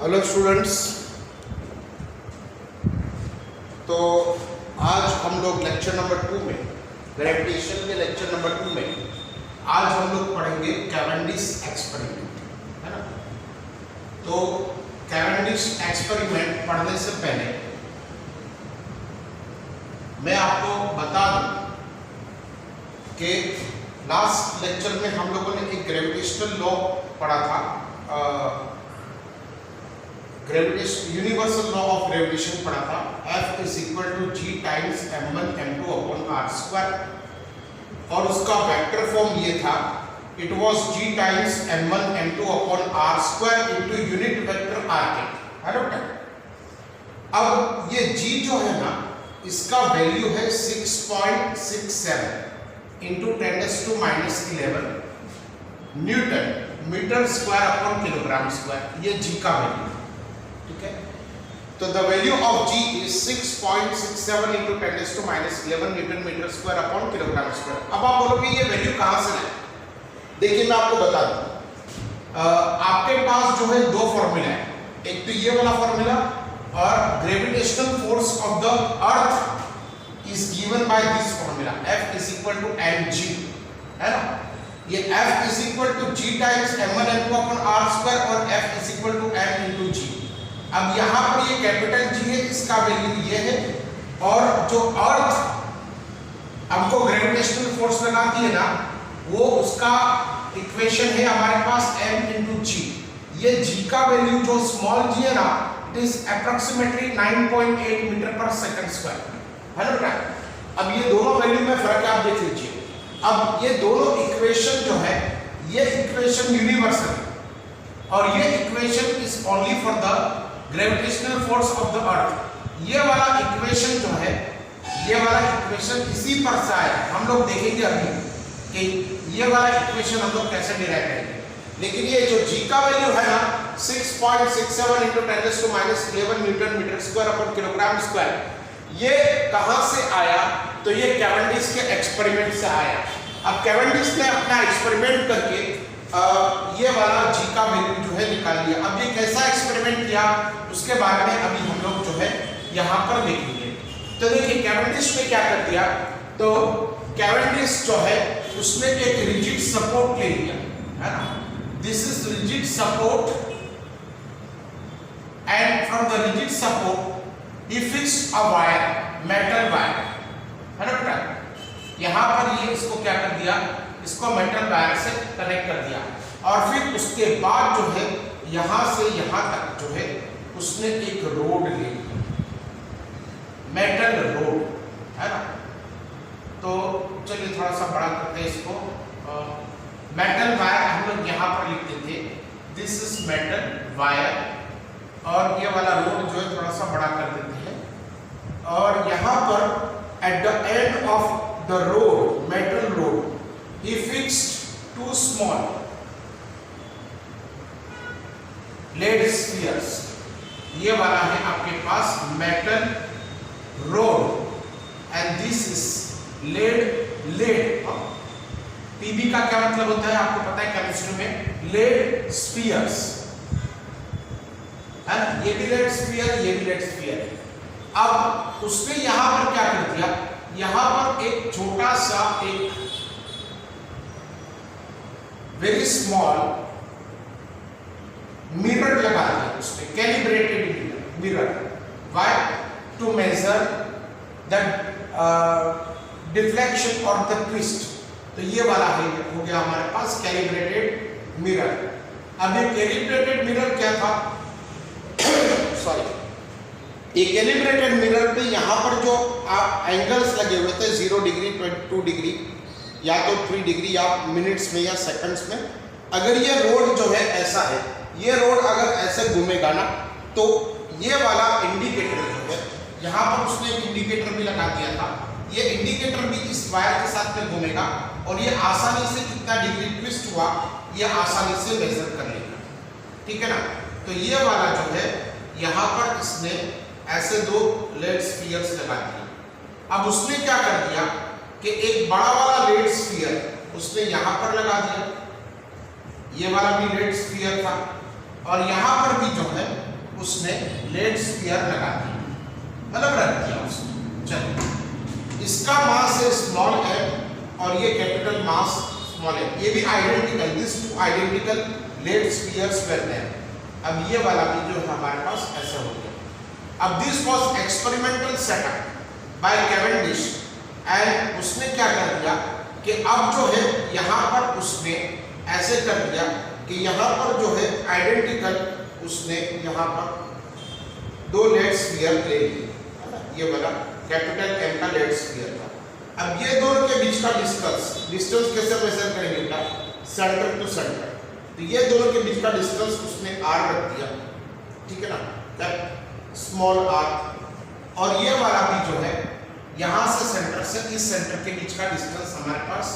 Hello students, तो आज हम लोग लेक्चर नंबर 2 में ग्रेविटेशन के लेक्चर नंबर 2 में आज हम लोग पढ़ेंगे कैवेंडिश एक्सपेरिमेंट, है ना। तो कैवेंडिश एक्सपेरिमेंट पढ़ने से पहले मैं आपको बता दूं कि लास्ट लेक्चर में हम लोगों ने एक ग्रेविटेशनल लॉ पढ़ा था, यूनिवर्सल लॉ ऑफ ग्रेविटेशन पढ़ा था। F is equal to G times m1 m2 upon r square, और उसका वेक्टर फॉर्म ये था, it was G times m1 m2 upon r square into unit vector r के, है ना। अब ये G जो है ना, इसका वैल्यू है 6.67 into 10⁻⁻11 newton metre square upon kilogram square, ये G का वैल्यू, ठीक है। तो the value of G is 6.67 into 10⁻⁻11 newton metre square upon kilogram square. अब आप बोलोगे ये वैल्यू कहां से लाए? देखिए मैं आपको बता दूं, आपके पास जो है दो फॉर्मूला है, एक तो ये वाला फॉर्मूला, और gravitational force of the earth is given by this formula, F is equal to mg, है ना। ये F is equal to G times m1 m2 upon r square, और F is equal to m into G। अब यहां पर ये capital G है, इसका वैल्यू ये है, और जो अर्थ हमको ग्रेविटेशनल फोर्स लगाती है ना, वो उसका इक्वेशन है हमारे पास m इनटू G। ये G का वैल्यू जो स्मॉल g है ना, इट इज अप्रोक्सीमेटली 9.8 मीटर पर सेकंड स्क्वायर, है ना। अब ये दोनों वैल्यू में फर्क आप देख लीजिए। अब ये दोनों इक्वेशन जो है, ये इक्वेशन यूनिवर्सल है, और ये equation is only for the gravitational force of the अर्थ। ये वाला इक्वेशन जो है, ये वाला इक्वेशन इसी पर से आया। हम लोग देखेंगे अभी कि ये वाला इक्वेशन हम लोग कैसे डिराइव करेंगे। लेकिन ये जो G का वैल्यू है ना, 6.67 into 10⁻⁻11 newton metre square upon kilogram square, ये कहां से आया? तो ये कैवेंडिश के एक्सपेरिमेंट से आया। अब कैवेंडिश ने अपना एक्सपेरिमेंट करके ये वाला G का वैल्यू जो है निकाल लिया। अब ये कैसा एक्सपेरिमेंट किया, उसके बारे में अभी हम लोग जो है यहाँ पर देखेंगे। तो देखिए कैवेंडिश ने क्या कर दिया, तो कैवेंडिश जो है उसने एक रिजिड सपोर्ट ले लिया, है ना। This is rigid support, and from the rigid support he fixed a wire, metal wire, है ना। यहाँ पर ये इसको क्या कर दिया, इसको मेटल वायर से कनेक्ट कर दिया, और फिर उसके बाद जो है यहां से यहां तक जो है उसने एक रोड ले ली, मेटल रोड, है ना। तो चलिए थोड़ा सा बड़ा करते हैं इसको। मेटल वायर हम लोग यहां पर लिखते थे, दिस इज मेटल वायर, और ये वाला रोड जो है थोड़ा सा बड़ा कर देते हैं, और यहां पर at the end of the road, metal road, he fixed two small lead spheres। ये वाला है आपके पास metal rod, and this is lead। PB का क्या मतलब होता है आपको पता है केमिस्ट्री में, lead spheres, है ना। ये भी lead sphere, ये भी lead sphere। अब उसने यहां पर क्या कर दिया, यहां पर एक छोटा सा एक वेरी स्मॉल मिरर लगा दिया उसने, calibrated mirror, why? To measure the deflection और द ट्विस्ट। तो ये वाला है, हो गया हमारे पास कैलिब्रेटेड मिरर। अब ये कैलिब्रेटेड मिरर क्या था सॉरी, ये कैलिब्रेटेड मिरर पे यहाँ पर जो आप एंगल्स लगे हुए थे 0 डिग्री, 22 डिग्री, या तो 3 डिग्री, या मिनट्स में या सेकंड्स में। अगर ये रोड जो है ऐसा है, ये रोड अगर ऐसे घूमेगा ना, तो ये वाला इंडिकेटर जो है, यहाँ पर उसने एक इंडिकेटर भी लगा दिया था, ये इंडिकेटर भी इस वायर के साथ में घूमेगा, और ये आसानी से कितना डिग्री ट्विस्ट हुआ ये आसानी से मेजर कर लेगा, ठीक है ना। तो ये वाला जो है यहाँ पर इसने ऐसे दो लेड स्फीयर्स लगा दिए। अब उसने क्या कर दिया कि एक बड़ा वाला लेड स्फीयर उसने यहाँ पर लगा दिया, ये वाला भी लेड स्फीयर था, और यहाँ पर भी जो है उसने लेड स्फीयर लगा दी, मतलब रख दिया उसने। चलो, इसका मास है स्मॉल m और ये कैपिटल मास स्मॉल m, ये भी identical, this two identical lead spheres were there. अब ये वाला भी जो है हमारे पास ऐसा हो गया। अब this was experimental setup by Cavendish and उसने क्या कर दिया कि अब जो है यहाँ पर उसने ऐसे कर दिया कि यहाँ पर जो है आइडेंटिकल उसने यहाँ पर दो लेड स्फीयर ले लिए, ये वाला कैपिटल M का लेड स्फीयर था। अब ये दोनों के बीच का डिस्टेंस कैसे मेजर करेंगे बेटा? Centre to centre. तो ये दोनों के बीच का डिस्टेंस उसने r रख दिया, ठीक है ना, क्या स्मॉल r। और ये वाला भी जो है यहाँ से सेंटर से इस सेंटर के बीच का डिस्टेंस हमारे पास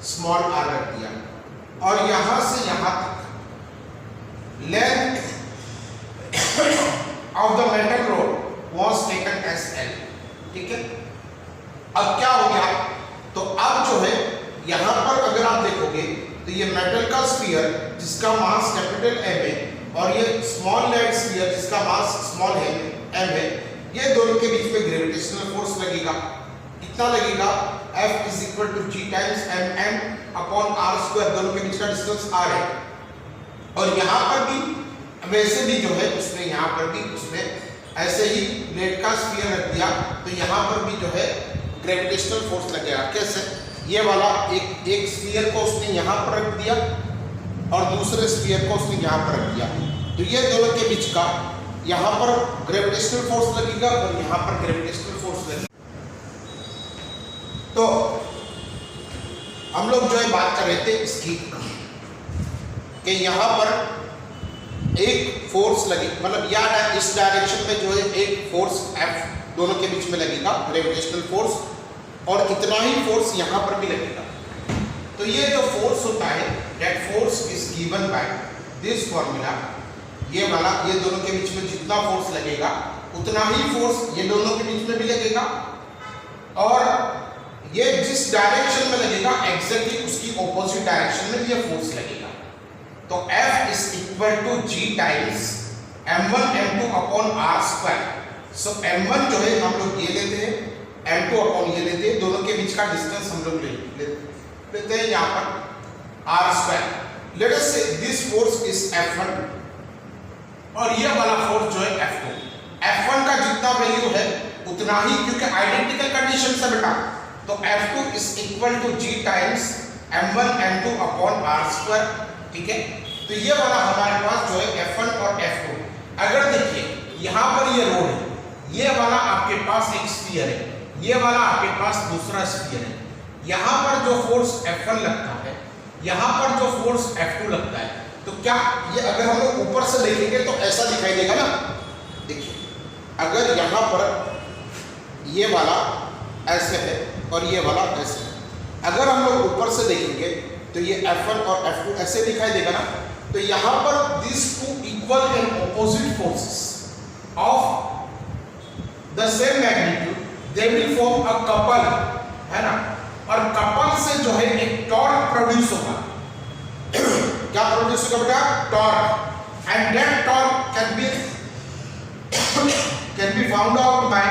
स्मॉल r रख दिया। और यहाँ से यहाँ तक length of the metal rod was taken as L, ठीक है। अब क्या हो गया? तो अब जो है यहाँ पर अगर आप देखोगे तो ये मेटल का स्फीयर जिसका मास कैपिटल M है और ये स्मॉल लेड स्फीयर जिसका मास स्मॉल m है, ये दोनों के बीच में ग्रेविटेशनल फोर्स लगेगा। कितना लगेगा? F is equal to G times mm upon r square, दोनों के बीच का डिस्टेंस r है। और यहाँ पर भी वैसे भी जो है उसने यहाँ पर भी उसने ऐसे ही लेड का स्फीयर रख दिया, तो यहाँ पर भी जो है ग्रेविटेशनल फोर्स लगेगा। कैसे? ये वाला एक स्फीयर को उसने यहाँ पर रख दिया और दूसरे स्फीयर को उसने यहाँ पर रख दिया, तो ये दोनों के बीच का यहाँ पर ग्रेविटेशनल फोर्स लगेगा और यहाँ पर ग्रेविटेशनल फोर्स लगेगा। तो हम लोग जो है बात कर रहे थे इसकी कि यहाँ पर एक फोर्स लगी, मतलब या इस डायरेक्शन में जो है एक फोर्स F दोनों के बीच में लगेगा, ग्रेविटेशनल फोर्स, और इतना ही फोर्स यहाँ पर भी लगेगा। तो ये जो फोर्स होता है that force is given by this formula, ये वाला, ये दोनों के बीच में जितना फोर्स लगेगा उतना ही फोर्स ये दोनों के बीच में भी लगेगा, और ये जिस डायरेक्शन में लगेगा एग्जैक्टली उसकी ऑपोजिट डायरेक्शन में ये फोर्स लगेगा। तो F is equal to G times m1 m2 upon r square. So m1 जो है हम लोग ये लेते हैं, m2 अपॉन ये लेते हैं, दोनों के बीच का डिस्टेंस हम लोग लेते हैं यहाँ पर r square. Late us say this force is F1 और ये वाला फोर्स जो है F2। F1 का जितना वैल्यू है उतना ही, क्योंकि आइडेंटिकल कंडीशन से बेटा, तो F2 is equal to G times m1 m2 upon r square, ठीक है। तो ये वाला हमारे पास जो है F1 और F2। अगर देखिए यहाँ पर ये रोड है, ये वाला आपके पास एक स्फीयर है, ये वाला आपके पास दूसरा स्फीयर है। यहाँ पर जो फोर्स F1 लगता है, यहाँ पर जो फोर्स F2 लगता है, तो क्या ये अगर हम लोग ऊपर से देखेंगे तो ऐसा दिखाई देगा ना। देखिए अगर यहाँ पर ये वाला ऐसे है और ये वाला ऐसे है, अगर हम लोग ऊपर से देखेंगे तो ये F1 और F2 ऐसे दिखाई देगा ना। तो यहाँ पर this two equal and opposite forces of the same magnitude they will form a couple, है ना, और कपल से जो है एक टॉर्क प्रोड्यूस होगा। क्या प्रोड्यूस होगा बेटा? Torque. And that torque can be found out by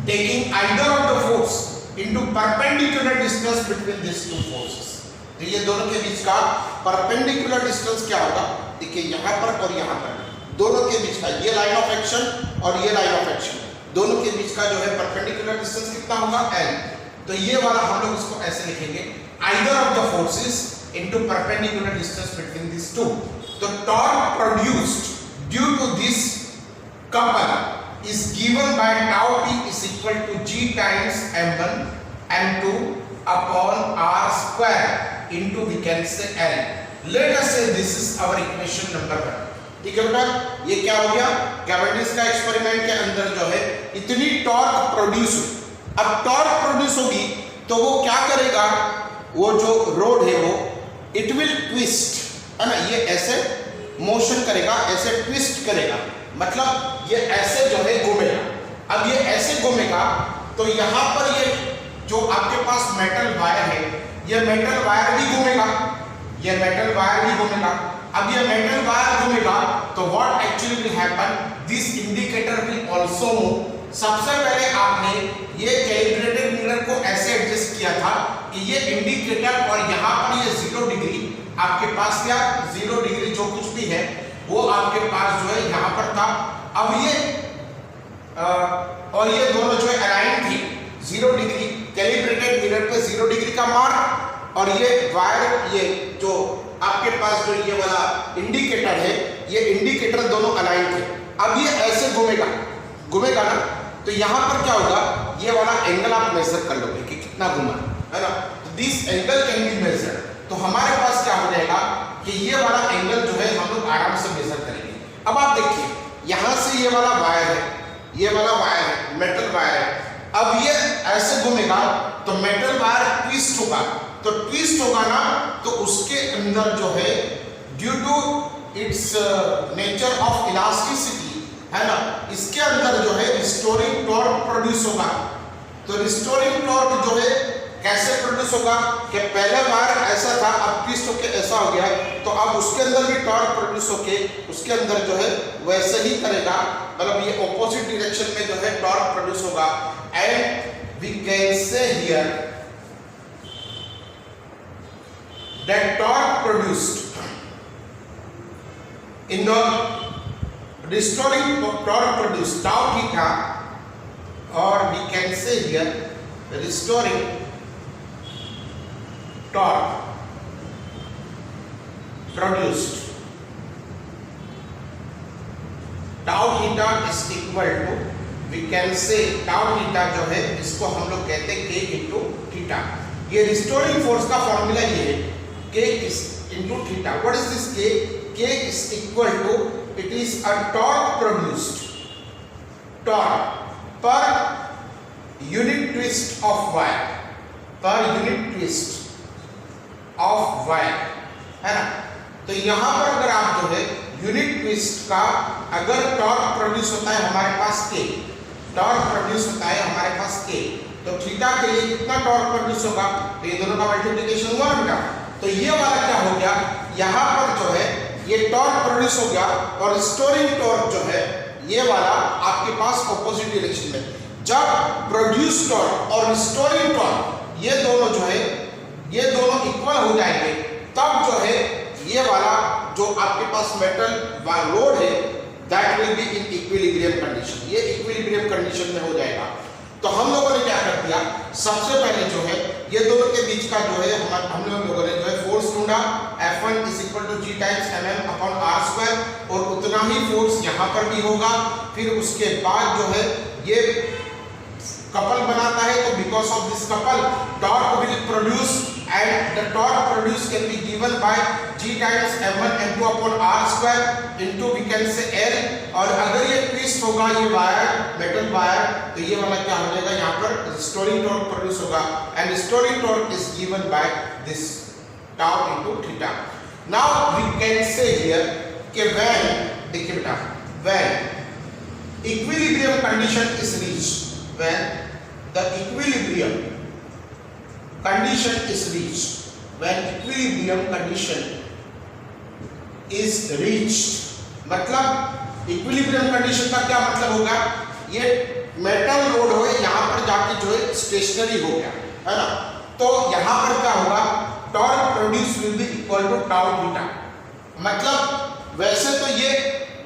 taking either of the force into perpendicular distance between these two forces। तो ये दोनों के बीच का perpendicular distance क्या होगा? देखिए यहाँ पर और यहाँ पर दोनों के बीच का, ये लाइन ऑफ एक्शन और ये लाइन ऑफ एक्शन, दोनों के बीच का जो है perpendicular distance कितना होगा? L। तो ये वाला हम लोग इसको ऐसे लिखेंगे, either of the forces into perpendicular distance between these two। तो torque produced due to this couple is given by tau p is equal to G times m1 m2 upon r square into we can say L। Let us say this is our equation number 1। ठीक है बेटा, ये क्या हो गया? Cavendish का experiment के अंदर जो है इतनी टॉर्क प्रोड्यूस हुई। अब टॉर्क प्रोड्यूस होगी तो वो क्या करेगा? वो जो रोड है वो इट विल ट्विस्ट, है ना, ये ऐसे मोशन करेगा, ऐसे ट्विस्ट करेगा, मतलब ये ऐसे जो है घूमेगा। अब ये ऐसे घूमेगा तो यहाँ पर ये जो आपके पास मेटल वायर है, ये मेटल वायर भी घूमेगा, ये मेटल वायर भी घूमेगा। अब ये मेटल वायर घूमेगा तो what actually will happen, this indicator will also move. सबसे पहले आपने ये कैलिब्रेटेड मिरर को ऐसे एडजस्ट किया था कि ये इंडिकेटर और यहाँ पर ये 0 डिग्री आपके पास, या 0 डिग्री जो कुछ भी है वो आपके पास जो है यहाँ पर था। अब ये और ये दोनों जो है अलाइन थी 0 डिग्री, कैलिब्रेटेड मिरर पे 0 डिग्री का मार्क, और ये वायर, ये जो आपके पास जो ये वाला इंडिकेटर है, ये इंडिकेटर दोनों अलाइन थे। अब ये ऐसे घूमेगा ना, तो यहाँ पर क्या होगा, ये वाला एंगल आप मेजर कर लोगे कि कितना घुमा है ना, this angle can be measure. तो हमारे पास क्या हो जाएगा कि ये वाला एंगल जो है हम लोग आराम से मेजर करेंगे। अब आप देखिए यहाँ से ये वाला वायर है, ये वाला वायर है, मेटल वायर है। अब ये ऐसे घूमेगा तो मेटल वायर ट्विस्ट होगा, तो ट्विस्ट होगा ना, तो उसके अंदर जो है due to its nature of elasticity है ना, इसके अंदर जो है रिस्टोरिंग टॉर्क प्रोड्यूस होगा। तो रिस्टोरिंग टॉर्क जो है कैसे प्रोड्यूस होगा कि पहले वायर ऐसा था, अब ट्विस्ट होके ऐसा हो गया, तो अब उसके अंदर भी टॉर्क प्रोड्यूस होके उसके अंदर जो है वैसे ही करेगा, मतलब ये ऑपोजिट डायरेक्शन में जो है टॉर्क प्रोड्यूस होगा। And we can say here that torque produced in the restoring torque produced tau theta, or we can say here restoring torque produced tau theta is equal to, we can say tau theta जो है इसको हम लोग कहते हैं k into theta। ये restoring force का formula ये है k is into theta। what is this k? k is equal to, it is a torque produced, torque per unit twist of wire, per unit twist of wire, है ना। तो यहाँ पर अगर आप जो है यूनिट ट्विस्ट का अगर टॉर्क प्रोड्यूस होता है हमारे पास k, टॉर्क प्रोड्यूस होता है हमारे पास k, तो थीटा के लिए कितना टॉर्क प्रोड्यूस होगा, तो ये दोनों का मल्टीप्लिकेशन हुआ बेटा। तो ये वाला क्या हो गया, यहाँ पर जो है ये टॉर्क प्रोड्यूस हो गया, और रिस्टोरिंग टॉर्क जो है ये वाला आपके पास ऑपोजिट डायरेक्शन में। जब प्रोड्यूस टॉर्क और रिस्टोरिंग टॉर्क ये दोनों जो है ये दोनों इक्वल हो जाएंगे, तब जो है ये वाला जो आपके पास मेटल लोड है that will be in equilibrium condition, ये इक्विलिब्रियम कंडीशन में हो जाएगा। तो हम लोगों ने क्या कर दिया, सबसे पहले जो है ये दोनों के बीच का जो है हम लोगों ने जो है फोर्स ढूंढा, F1 is equal to G times mm upon r square, और उतना ही फोर्स यहाँ पर भी होगा। फिर उसके बाद जो है ये कपल बनाता है, तो because of this couple torque will produce, and the torque produce can be given by G times m1 m2 upon r square into we can say L। और अगर ये ट्विस्ट होगा ये वायर, मेटल वायर, तो ये वाला क्या हो जाएगा, यहाँ पर रिस्टोरिंग टॉर्क प्रोड्यूस होगा, and restoring torque is given by this tau into theta। now we can say here कि when, देखिए बेटा, when equilibrium condition is reached, when the equilibrium condition is reached, when equilibrium condition is reached, मतलब equilibrium condition का क्या मतलब होगा, ये metal load हो यहाँ पर जाके जो है स्टेशनरी हो गया, है ना। तो यहाँ पर क्या होगा, torque produce will be equal to tau theta. मतलब वैसे तो ये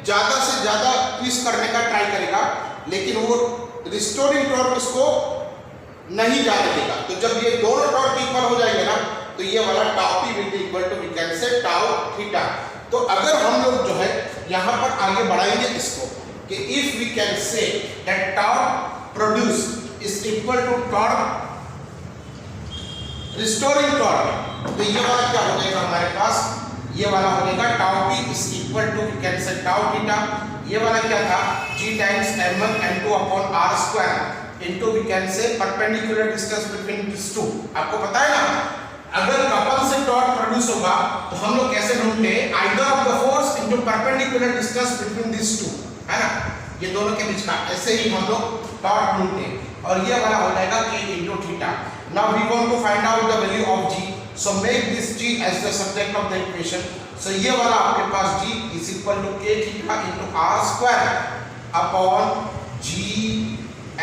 ज्यादा से ज्यादा ट्विस्ट करने का ट्राई करेगा, लेकिन वो रिस्टोरिंग टॉर्क इसको नहीं जाने देगा। तो जब ये दोनों टॉर्क इक्वल हो जाएंगे ना, तो ये वाला tau P will be equal to we can say tau theta. तो अगर हम लोग जो है यहाँ पर आगे बढ़ाएंगे इसको कि if we can say that torque produce is equal to torque restoring torque, तो ये वाला क्या हो जाएगा हमारे पास, ये वाला हो जाएगा tau P is equal to we can say tau theta. ये वाला क्या था, g times m1 m2 upon r square into we can say perpendicular distance between this two. आपको पता है ना, अगर कपल से टॉर्क प्रोड्यूस होगा तो हम लोग कैसे ढूंढते हैं, either of the force into perpendicular distance between this two, है ना, ये दोनों के बीच का, ऐसे ही हम लोग टॉर्क ढूंढते हैं। और ये वाला हो जाएगा k into theta. Now we want to find out the value of g, so make this g as the subject of the equation. So ये वाला आपके पास g is equal to k theta into r square upon g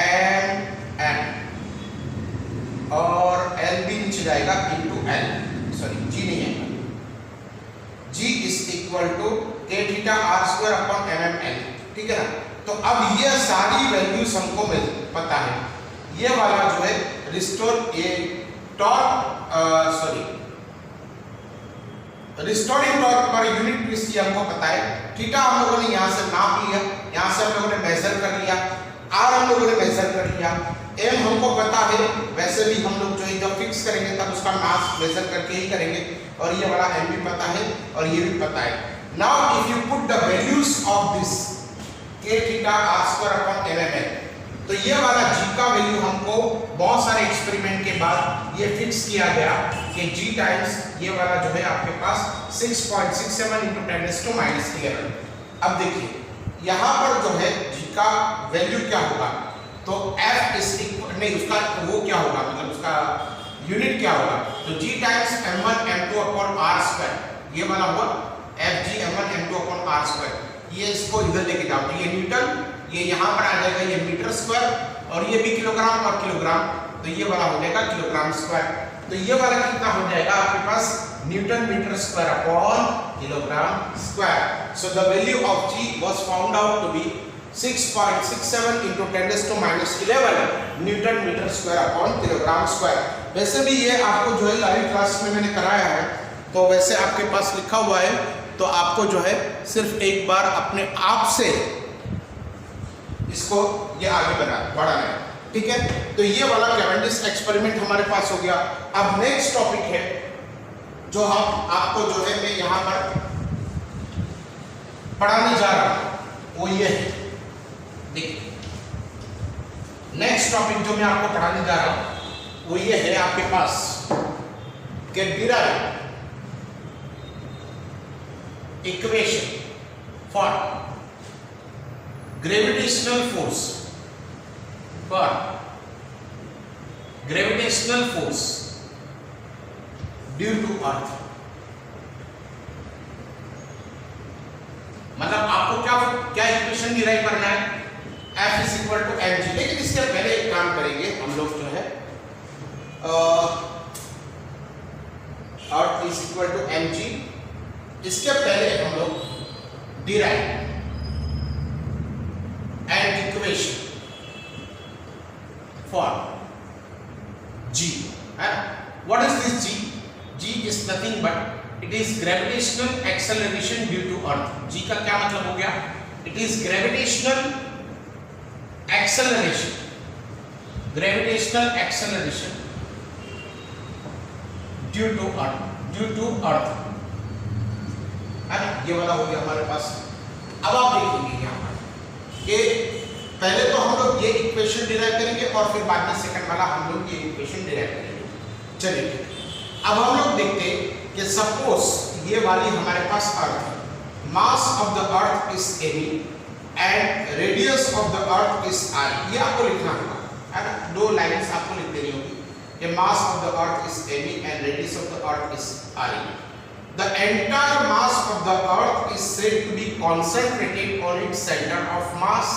m n, और l भी नीचे जाएगा into l, sorry g नहीं है, g is equal to k theta r square upon m m n, ठीक है ना। तो अब ये सारी वैल्यूज हमको पता है। ये वाला जो है रिस्टोर ये torque restoring torque per unit इसकी हमको पता है। थीटा हम लोगों ने यहाँ से नाप लिया, यहाँ से हम लोगों ने मेजर कर लिया, आर हम लोगों ने मेजर कर लिया, एम हमको पता है। वैसे भी हम लोग जो है जब फिक्स करेंगे तब उसका मास मेजर करके ही करेंगे, और ये वाला एम भी पता है और ये भी पता है। Now if you put the values of this k theta r square upon m m n, तो ये वाला g का वैल्यू हमको बहुत सारे एक्सपेरिमेंट के बाद ये फिक्स किया गया कि g टाइम्स ये वाला जो है आपके पास 6.67 into 10⁻⁻11। अब देखिए यहाँ पर जो है g का वैल्यू क्या होगा, तो f इज इक्वल नहीं उसका वो क्या होगा, मतलब उसका यूनिट क्या होगा, तो g times m1 m2 upon r square, ये वाला हुआ fg m1 m2 upon r square. ये इसको इधर लेके जाओ तो ये न्यूटन, ये यहाँ पर आ जाएगा ये मीटर स्क्वायर, और ये भी किलोग्राम और किलोग्राम, तो ये वाला हो जाएगा किलोग्राम स्क्वायर। तो ये वाला कितना हो जाएगा आपके पास, newton metre square upon kilogram square. So the value of g was found out to be 6.67 into 10⁻11 newton metre square upon kilogram square. वैसे भी ये आपको जो है लाइव क्लास में मैंने कराया है, तो वैसे आपके पास लिखा हुआ है, तो आपको जो है सिर्फ एक बार अपने आप से इसको ये आगे बढ़ाना है, ठीक है। तो ये वाला कैवेंडिश एक्सपेरिमेंट हमारे पास हो गया। अब नेक्स्ट टॉपिक है जो हम आपको जो है मैं यहाँ पर पढ़ाने जा रहा हूँ, वो ये है। देखिए नेक्स्ट टॉपिक जो मैं आपको पढ़ाने जा रहा हूँ वो ये है आपके पास कि derive equation for gravitational force due to earth। मतलब आपको क्या इक्वेशन डिराइव करना है, F is equal to mg। लेकिन इसके पहले एक काम करेंगे हम लोग जो है earth is equal to mg, इसके पहले हम लोग derive an equation for g है। What is this g? g is nothing but it is gravitational acceleration due to earth. g का क्या मतलब हो गया, it is gravitational acceleration due to earth है, ये वाला हो गया हमारे पास। अब आप देखेंगे यहाँ पर कि पहले तो हम लोग ये इक्वेशन डिराइव करेंगे और फिर बाद में सेकंड वाला हम लोग ये इक्वेशन डिराइव करेंगे। चलिए अब हम लोग देखते हैं कि सपोज ये वाली हमारे पास अर्थ है, मास of the earth is m and radius of the earth is r। ये आपको लिखना होगा, है ना, दो लाइंस आपको लिख देनी होगी कि मास of the earth is m and radius of the earth is r। The entire mass of the earth is said to be concentrated on its center of mass।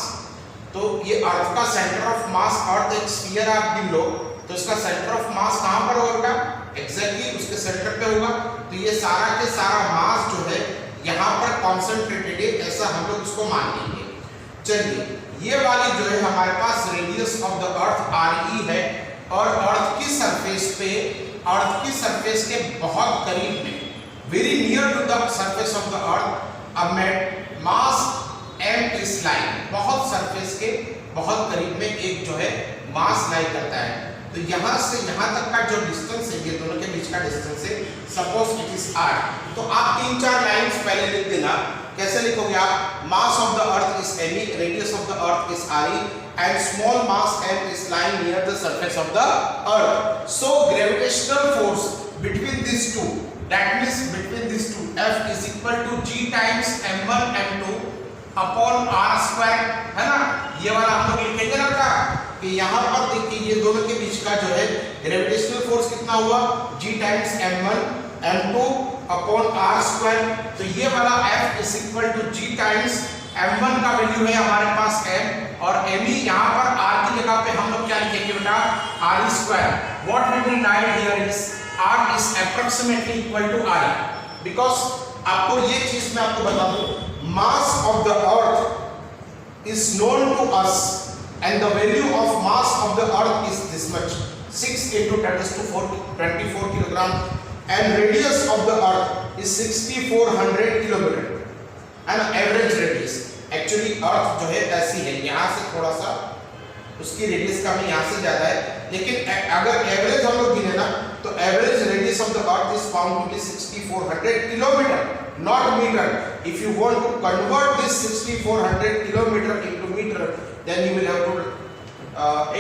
तो ये अर्थ का सेंटर ऑफ मास, अर्थ एक sphere आप गिन लो, तो इसका centre of mass कहाँ पर होगा, एग्जैक्टली उसके सेंटर पे होगा। तो ये सारा के सारा मास जो है यहाँ पर कॉन्सेंट्रेटेड है, ऐसा हम लोग इसको मान लेंगे। चलिए ये वाली जो है हमारे पास radius of the earth re है, और अर्थ की सरफेस पे, अर्थ की सरफेस के बहुत करीब में, very near to the surface of the earth, a mass m is lying। बहुत सरफेस के बहुत करीब में एक जो है मास लाई करता है। तो यहाँ से यहाँ तक का जो डिस्टेंस है, ये दोनों के बीच का डिस्टेंस है, सपोज इट इज r। तो आप 3-4 लाइंस पहले लिख देना। कैसे लिखोगे आप, मास of the earth is m, radius of the earth is re, and small mass m is lying near the surface of the earth। So gravitational force between these two, that means between these two, F is equal to g times m1 m2 upon r square, है ना। ये वाला हम लोग लिखेंगे ना का कि यहाँ पर देखिए ये दोनों के बीच का जो है ग्रेविटेशनल फोर्स कितना हुआ, g times m1 m2 upon r square. तो ये वाला f is equal to g times m1 का वैल्यू है हमारे पास m और me यहाँ पर r की जगह पे हम लोग क्या लिखेंगे बेटा r square. What we will write here is r is approximately equal to r because आपको ये चीज मैं आपको बता दूं, mass of the earth is known to us and the value of mass of the earth is this much, 6 into 10 to 24 kilogram, and radius of the earth is 6400 kilometer and average radius actually earth जो है ऐसी है, यहाँ से थोड़ा सा उसकी radius कम है, यहाँ से ज्यादा है, लेकिन अगर एवरेज हम लोग गिने ना तो average radius of the earth is found to be 6400 kilometre, not meter. If you want to convert this 6400 kilometer into meter, then you will have to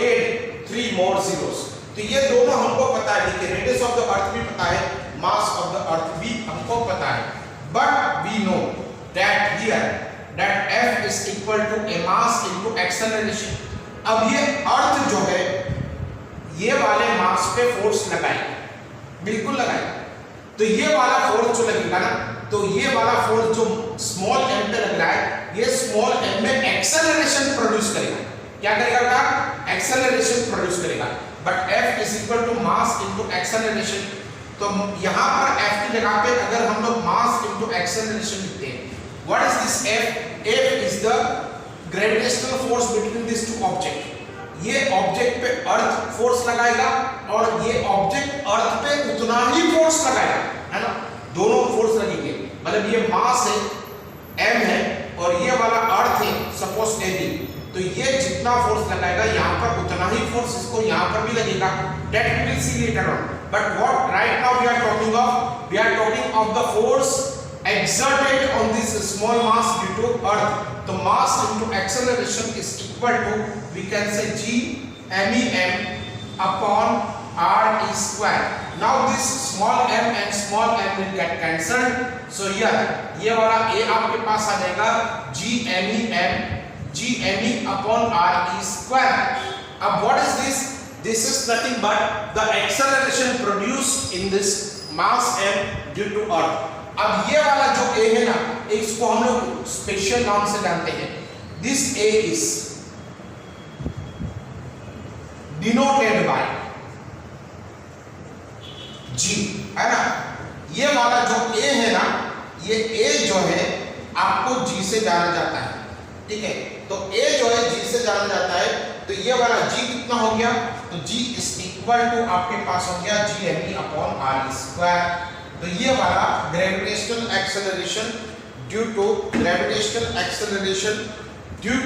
add 3 more zeros. तो ये दोनों हमको पता है, देखिए रेडियस ऑफ द अर्थ भी पता है, मास ऑफ द अर्थ भी हमको पता है, but we know that here that f is equal to a mass into acceleration. अब ये अर्थ जो है ये वाले मास पे फोर्स लगाएगा, बिल्कुल लगाएगा, तो ये वाला फोर्स जो लगेगा ना, तो ये वाला फोर्स जो स्मॉल m पे लग रहा है, ये स्मॉल m में एक्सेलरेशन प्रोड्यूस करेगा। क्या करेगा बेटा? एक्सेलरेशन प्रोड्यूस करेगा। But f is equal to mass into acceleration, तो यहां पर f की जगह पे अगर हम लोग मास इनटू एक्सेलरेशन लिखते हैं, what is this f? f is the gravitational force between this two object. ये ऑब्जेक्ट पे अर्थ फोर्स लगाएगा और ये ऑब्जेक्ट अर्थ पे उतना ही फोर्स लगाएगा, है ना, दोनों फोर्स लगेंगे। मतलब ये मास है m है और ये वाला अर्थ है सपोज ab, तो ये जितना फोर्स लगाएगा यहाँ पर उतना ही फोर्स इसको यहाँ पर भी लगेगा। That we will see later on, but what right now we are talking of, we are talking of the force exerted on this small mass due to earth. तो mass into acceleration is equal to, we can say, g MEM upon r e square. Now this small m and small m will get cancelled, so here ये वाला a आपके पास आ जाएगा g me upon r e square. अब what is this? This is nothing but the acceleration produced in this mass m due to earth. अब ये वाला जो a है ना, इसको हम लोग स्पेशल नाम से जानते हैं। This a is denoted by g, है ना। ये वाला जो a है ना, ये a जो है आपको g से जाना जाता है, ठीक है। तो a जो है g से जाना जाता है, तो ये वाला g कितना हो गया? तो g इज इक्वल टू आपके पास हो गया g me upon r square. तो ये वाला gravitational acceleration due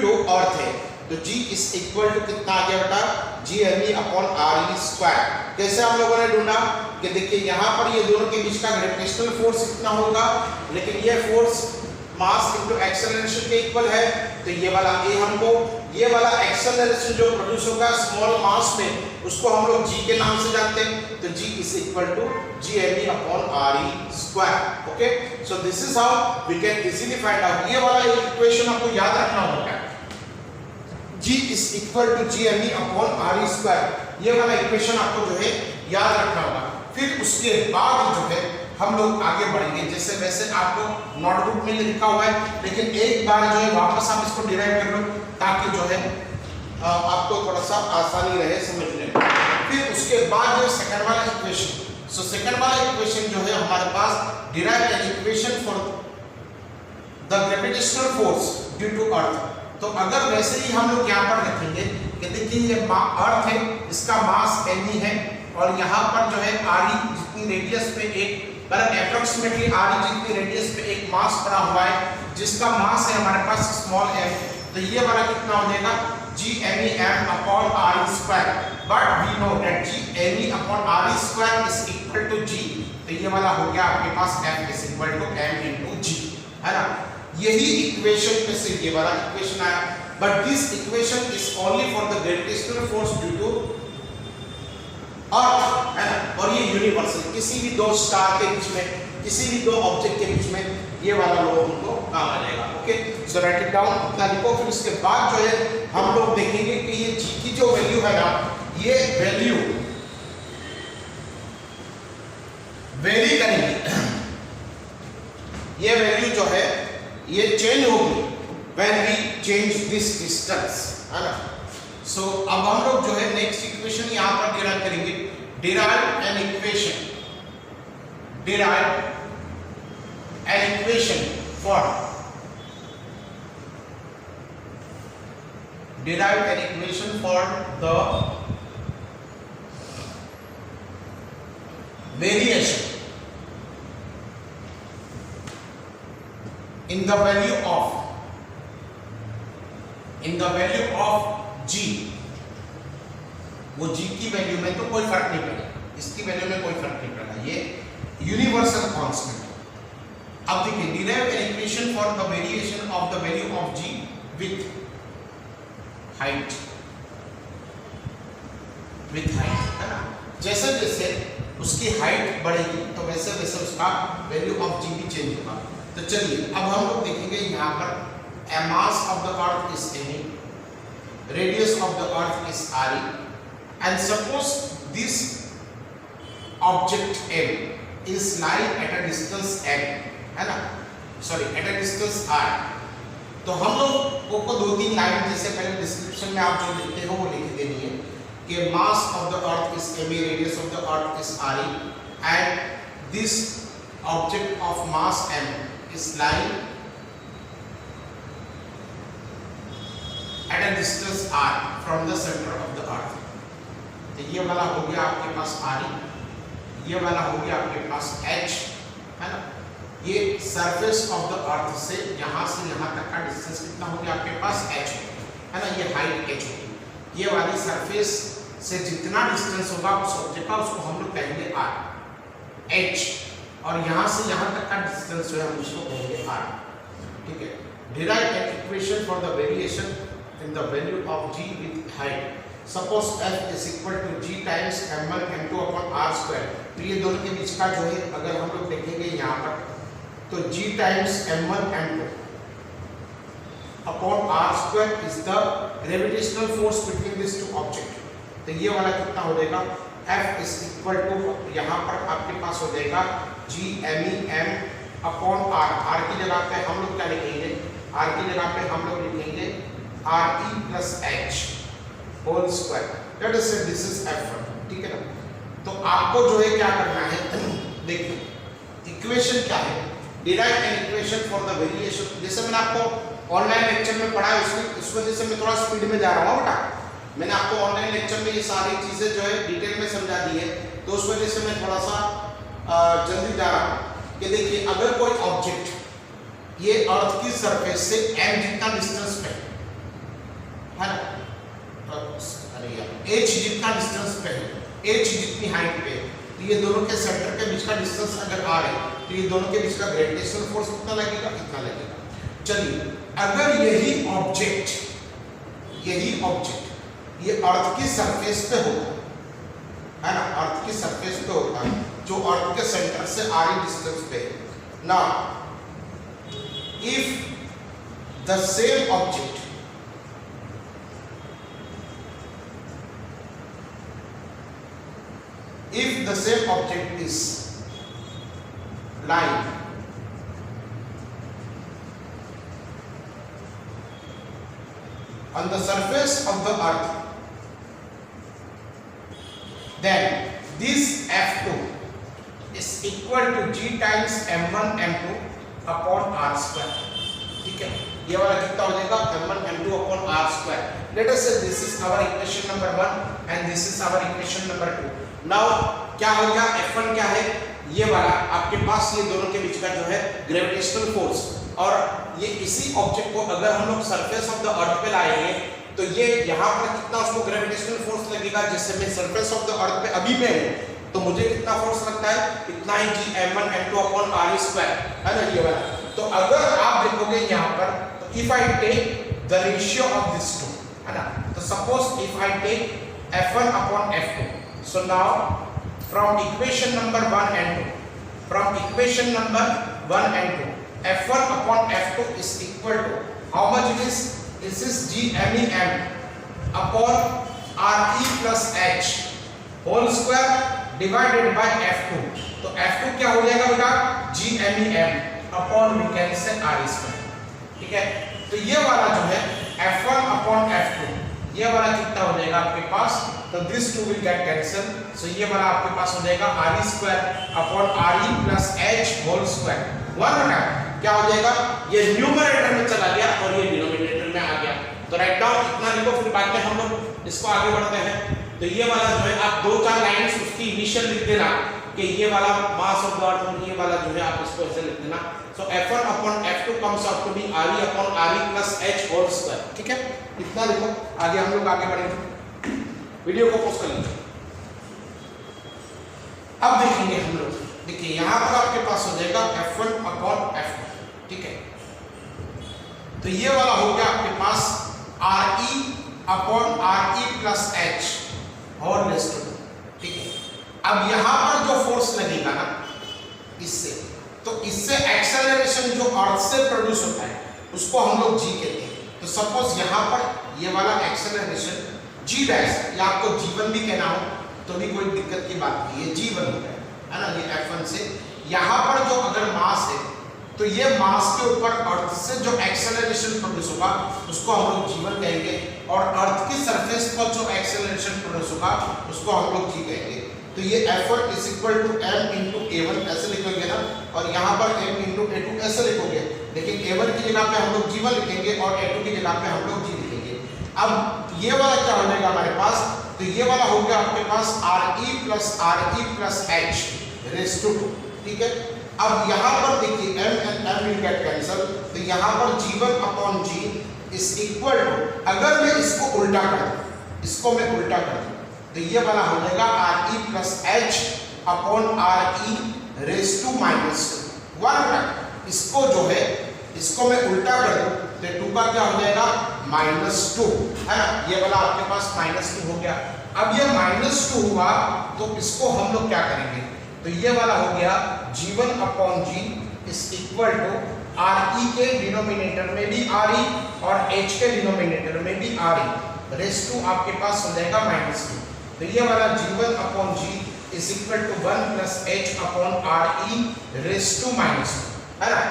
to earth है, तो g इज इक्वल टू कितना आ गया बेटा? g me upon r square. कैसे हम लोगों ने ढूंढा कि देखिए यहाँ पर ये दोनों के बीच का ग्रेविटेशनल फोर्स कितना होगा, लेकिन ये फोर्स मास इनटू एक्सेलरेशन के इक्वल है, तो ये वाला a हमको, ये वाला एक्सेलरेशन जो प्रोड्यूस होगा स्मॉल मास में, उसको हम लोग g के नाम से जानते हैं, तो g is equal to g me upon r square. Okay, so this is how we can easily find out. ये वाला एक इक्वेशन आपको याद रखना होगा, g is equal to g me upon r square, ये वाला इक्वेशन आपको जो है याद रखना होगा। फिर उसके बाद जो है हम लोग आगे बढ़ेंगे, जैसे वैसे आपको नोटबुक में लिखा हुआ है, लेकिन एक बार जो है वापस आप इसको डिराइव कर लो ताकि जो है आपको थोड़ा सा आसानी रहे समझने में। फिर उसके बाद जो सेकंड वाला इक्वेशन, सो सेकंड वाला इक्वेशन जो है हमारे पास derive an equation for the gravitational force due to earth. तो अगर वैसे ही हम लोग यहाँ पर रखेंगे कि देखिए ये अर्थ है, इसका मास m है और यहाँ पर जो है r जितनी रेडियस पे एक अप्रोक्सीमेटली r जितनी रेडियस पे एक मास पड़ा हुआ है जिसका मास है हमारे पास स्मॉल m, तो ये वाला कितना हो जाएगा? g me upon r square. But we know that g me upon r square is equal to g, तो ये वाला हो गया आपके पास f is equal to m into g, है ना। यही इक्वेशन में से ये वाला इक्वेशन आया, but this equation is only for the gravitational force due to earth, है ना। और ये यूनिवर्सल, किसी भी दो स्टार के बीच में, किसी भी दो ऑब्जेक्ट के बीच में ये वाला लो हमको काम आ जाएगा। Okay, so right it down, इतना लिखो। फिर उसके बाद जो है हम लोग देखेंगे कि ये g की जो वैल्यू है ना, ये वैल्यू वेरी करेंगे, ये वैल्यू जो है ये चेंज होगी when we change this distance, है ना। सो अब हम लोग जो है नेक्स्ट इक्वेशन यहां पर डिराइव करेंगे, derive an equation for the variation in the value of g। वो g की वैल्यू में तो कोई फर्क नहीं पड़ेगा, इसकी वैल्यू में कोई फर्क नहीं पड़ेगा, ये यूनिवर्सल कांस्टेंट है। अब देखिए, derive an equation for the variation of the value of g with height, है ना। जैसे जैसे उसकी हाइट बढ़ेगी तो वैसे वैसे उसका वैल्यू ऑफ जी भी चेंज होगा। तो चलिए अब हम लोग देखेंगे यहाँ पर मास of the earth is m, radius of the earth is r, and suppose this object m is lying at a distance m, है ना, sorry at a distance r। तो हम लोग को दो तीन लाइन जैसे पहले डिस्क्रिप्शन में आप जो लिखते हो वो लिख देनी है कि mass of the earth is m, radius of the earth is r, and this object of mass m is lying at a distance r from the center of the earth। तो ये वाला हो गया आपके पास r, ये वाला हो गया आपके पास h, है ना। ये सरफेस ऑफ द अर्थ से यहाँ तक का डिस्टेंस कितना हो गया आपके पास h, है ना, ये हाइट h होगी। ये वाली सरफेस से जितना डिस्टेंस होगा उस ऑब्जेक्ट का उसको हम लोग कहेंगे r h, और यहाँ से यहाँ तक का डिस्टेंस जो है हम उसको कहेंगे r, ठीक है। Derive an equation for the variation in the value of g with height. Suppose f is equal to g times m1 m2 upon r square. तो ये दोनों के बीच का जो है अगर हम लोग देखेंगे यहाँ पर तो g times m1 m2 upon r square is the gravitational force between this two object. तो ये वाला कितना हो जाएगा, F इज इक्वल टू यहाँ पर आपके पास हो जाएगा g me m upon r। r की जगह पे हम लोग क्या लिखेंगे, r की जगह पे हम लोग लिखेंगे re plus h whole square, that is this is F1, ठीक है ना। तो आपको जो है क्या करना है, देखिए इक्वेशन क्या है, derive an equation for the variation. जैसे मैंने आपको ऑनलाइन लेक्चर में पढ़ा है उस वजह से मैं थोड़ा स्पीड में जा रहा हूँ बेटा। मैंने आपको ऑनलाइन लेक्चर में ये सारी चीजें जो है डिटेल में समझा दी है, तो उस वजह से मैं थोड़ा सा जल्दी जा रहा हूँ। कि देखिए अगर कोई ऑब्जेक्ट ये अर्थ की सरफेस से m जितना डिस्टेंस पे है ना, अरे यार h जितना डिस्टेंस पे है, h जितनी हाइट पे, तो ये दोनों के सेंटर के बीच का डिस्टेंस अगर r है तो ये दोनों के बीच का ग्रेविटेशनल फोर्स कितना लगेगा, इतना लगेगा। चलिए अगर यही ऑब्जेक्ट ये अर्थ की सरफेस पे होता है ना, अर्थ की सरफेस पे होता है जो अर्थ के सेंटर से r डिस्टेंस पे है ना। If the same object is lying on the surface of the earth, then this F2 is equal to g times m1 m2 upon r square, ठीक है। ये वाला कितना हो जाएगा, m1 m2 upon r square। Let us say this is our equation number 1 and this is our equation number 2। Now क्या हो गया, F1 क्या है, ये वाला आपके पास ये दोनों के बीच का जो है ग्रेविटेशनल फोर्स, और ये इसी ऑब्जेक्ट को अगर हम लोग सरफेस ऑफ द अर्थ पे लाएंगे तो ये यहाँ पर कितना उसको ग्रेविटेशनल फोर्स लगेगा। जैसे मैं सरफेस ऑफ द अर्थ पे अभी मैं हूँ तो मुझे कितना फोर्स लगता है, इतना ही g m1 m2 upon r square, है ना, ये वाला। तो अगर आप देखोगे यहाँ पर, तो if I take the ratio of this two, है ना, तो suppose if I take f1 upon f2, so now from equation number 1 and 2, f1 upon f2 is equal to how much it is? This is g me m upon re plus h whole square divided by f2। तो f2 क्या हो जाएगा बेटा, g me m upon we can say r square, ठीक है। तो ये वाला जो है f1 अपॉन f2, ये वाला कितना हो जाएगा आपके पास, तो this two will get cancel, so ये वाला आपके पास हो जाएगा r square upon re plus h whole square, 1 क्या हो जाएगा, ये न्यूमरेटर में चला गया और ये डिनोमिनेटर में आ गया। तो राइट डाउन इतना लिखो, फिर बाद में हम लोग इसको आगे बढ़ते हैं। तो ये वाला जो है आप 2-4 लाइंस उसकी इनिशियल लिख देना कि ये वाला मास ऑफ द अर्थ और ये वाला जो है आप इसको ऐसे लिख देना। So f1 upon f2 comes out to be re upon re plus h whole square, ठीक है। इतना लिखो, आगे हम लोग आगे बढ़ेंगे। वीडियो को पॉज कर लीजिए। अब देखेंगे हम लोग, देखिए यहां पर आपके पास हो जाएगा f1 अपॉन f2, ठीक है। तो ये वाला हो गया आपके पास re upon re plus h और रेस्ट, ठीक है। अब यहां पर जो फोर्स लगेगा ना इससे, तो इससे एक्सेलरेशन जो अर्थ से प्रोड्यूस होता है उसको हम लोग g कहते हैं। तो सपोज यहां पर ये वाला एक्सेलरेशन g डैश, या आपको g1 भी कहना हो तो भी कोई दिक्कत की बात नहीं है, g1 हो गया है ना, ये f1 से। यहां पर जो अगर मास है तो ये मास के ऊपर अर्थ से जो एक्सेलरेशन प्रोड्यूस होगा उसको हम लोग g1 कहेंगे, और अर्थ की सरफेस पर जो एक्सेलरेशन प्रोड्यूस होगा उसको हम लोग g कहेंगे। तो ये f1 is equal to m into a1 ऐसे लिखोगे ना, और यहाँ पर m इंटू a2 ऐसे लिखोगे, लेकिन a1 की जगह पे हम लोग g1 लिखेंगे और a2 की जगह पे हम लोग g लिखेंगे। अब ये वाला क्या हो जाएगा हमारे पास, तो ये वाला हो गया आपके पास re plus h raise to 2, ठीक है। अब यहाँ पर देखिए m and m will get cancel, तो यहाँ पर g1 upon g is equal to, अगर मैं इसको उल्टा कर दूं, इसको मैं उल्टा कर दूं, तो ये वाला हो जाएगा re plus h upon re raise to minus 1। इसको जो है इसको मैं उल्टा कर दूं तो 2 का क्या हो जाएगा -2, है ना। ये वाला आपके पास -2 हो गया। अब ये -2 हुआ तो इसको हम लोग क्या करेंगे, तो ये वाला हो गया g1 upon g is equal to re के डिनोमिनेटर में भी re और h के डिनोमिनेटर में भी re रेज़ टू आपके पास हो जाएगा -2। तो ये वाला g1 upon g is equal to 1 plus h upon re raise to -2, है ना।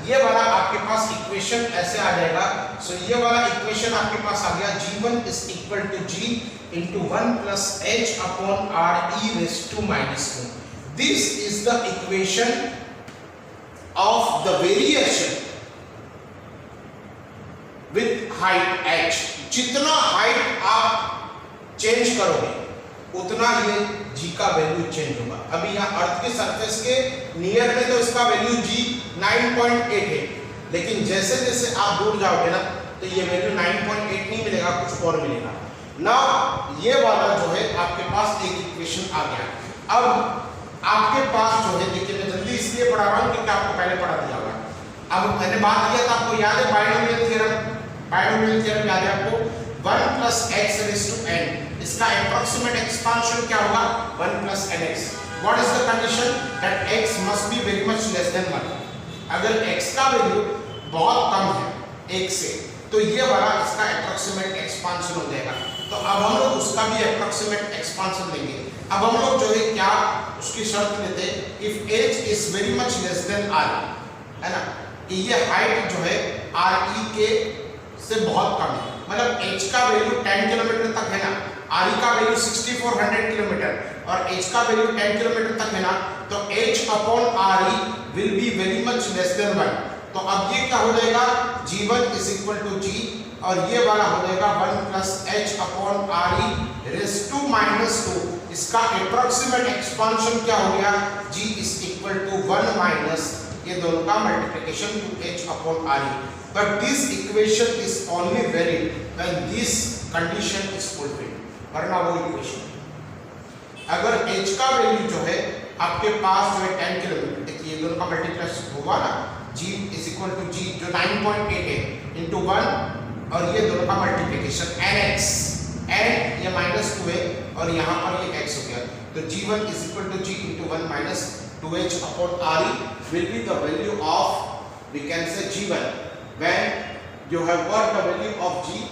ये वाला आपके पास इक्वेशन ऐसे आ जाएगा। सो ये वाला इक्वेशन आपके पास आ गया g1 is equal to g into 1 plus h upon re raise to -2। This is the equation of the variation with height h। जितना हाइट आप चेंज करोगे उतना ये g का वैल्यू चेंज होगा। अभी यहाँ अर्थ के सरफेस के नियर में तो इसका वैल्यू g 9.8 है, लेकिन जैसे जैसे आप दूर जाओगे ना तो ये वैल्यू 9.8 नहीं मिलेगा, कुछ और मिलेगा ना। ये वाला जो है आपके पास एक इक्वेशन आ गया। अब आपके पास जो है, देखिए मैं जल्दी इसलिए पढ़ा रहा हूँ क्योंकि आपको पहले पढ़ा दिया होगा। अब मैंने बात किया था, आपको याद है बायनोमियल थ्योरम याद है आपको, 1 plus x raise to n, इसका एप्रोक्सीमेट एक्सपांशन क्या होगा 1 plus nx। What is the condition, that x must be very much less than 1। अगर x का वैल्यू बहुत कम है 1 से, तो ये वाला इसका एप्रोक्सीमेट एक्सपांशन हो जाएगा। तो अब हम लोग उसका भी एप्रोक्सीमेट एक्सपांशन लेंगे। अब हम लोग जो है क्या उसकी शर्त लेते हैं, if h is very much less then r, है ना, कि ये हाइट जो है re के से बहुत कम है, मतलब h का वैल्यू 10 किलोमीटर तक है ना, re का वैल्यू 6400 किलोमीटर और h का वैल्यू 10 किलोमीटर तक है ना, तो h upon re will be very much less than 1। तो अब ये क्या हो जाएगा, g1 is equal to g, और ये वाला हो जाएगा 1 plus h upon re raise to -2। इसका एप्रोक्सीमेट एक्सपांशन क्या हो गया, g is equal to 1 minus ये दोनों का multiplication two h upon re। But this equation is only valid when this condition is fulfilled, वरना वो इक्वेशन अगर h का वैल्यू जो है आपके पास जो है 10 किलोमीटर, देखिए ये दोनों का मल्टीप्लिकेशन होगा ना, g is equal to g जो 9.8 है इंटू 1 और ये दोनों का मल्टीप्लिकेशन nx, n ये -2 है और यहाँ पर ये x हो गया। तो g1 is equal to g into 1 minus 2h upon re will be the value of, we can say g1, when you have got the value of g,